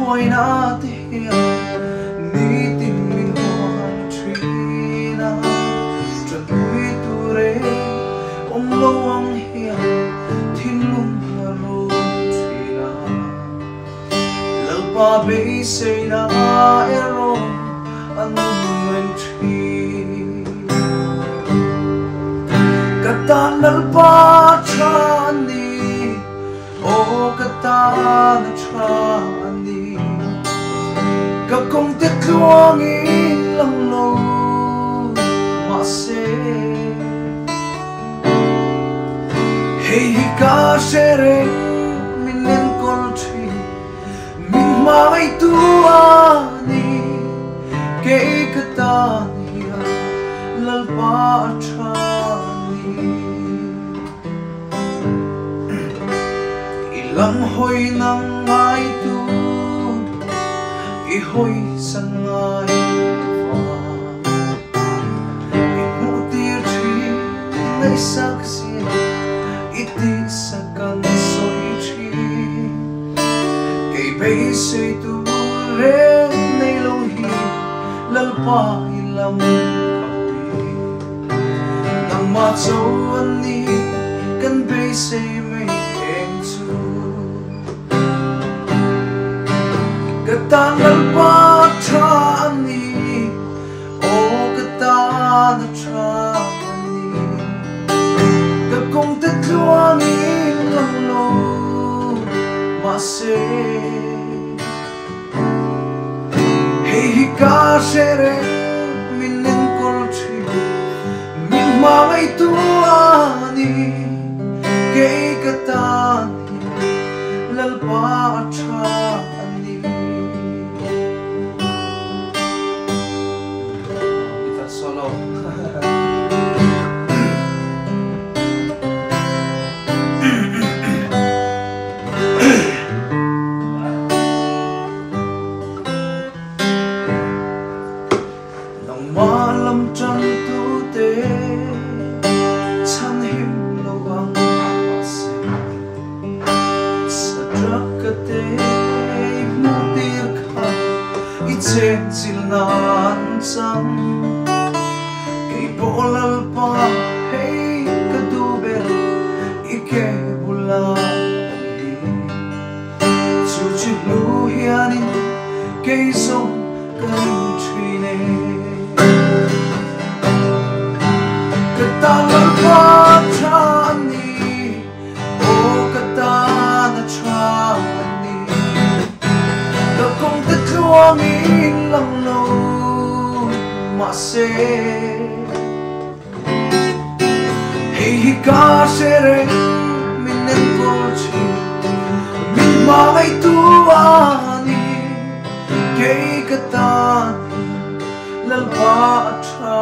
boy na tia ni tin min hoan trina tran pui tu re lo ang hian thin lung na ro trina lalpa be sei na ero anung men tri kata lalpa chani o kata na chani ka kong te kluang in lang lo ma se hei ka shereng min len kol tri min mai tu ani ke kata nia lalpa chani ilang hoi nang mai tu i hoi sang ngai va i mu tir tri nei sak sia iti sakan soi tri kei bei sei tu re nei lo hi lalpa ilam pawi nang ma chau ani kan bei sei mai eng chu kata lalpa chani o kata na chani ka kong te kluang in lang lo ma se hei ka shere min nen kol tri min mai tu ani ke kata ni lalpa chani solo nong malam chan tu te chan him lo ang se sa drak ka te mu tir kha i chen sil nan chang bolal pa hey kadubel ike bulali chuchu lu hianin kei song kan trine katalal pa chani o katana chani ka kong te kluang in lang lo ma se hei ka shere min nen kol chi min mai tu ani ke kata lalpa cha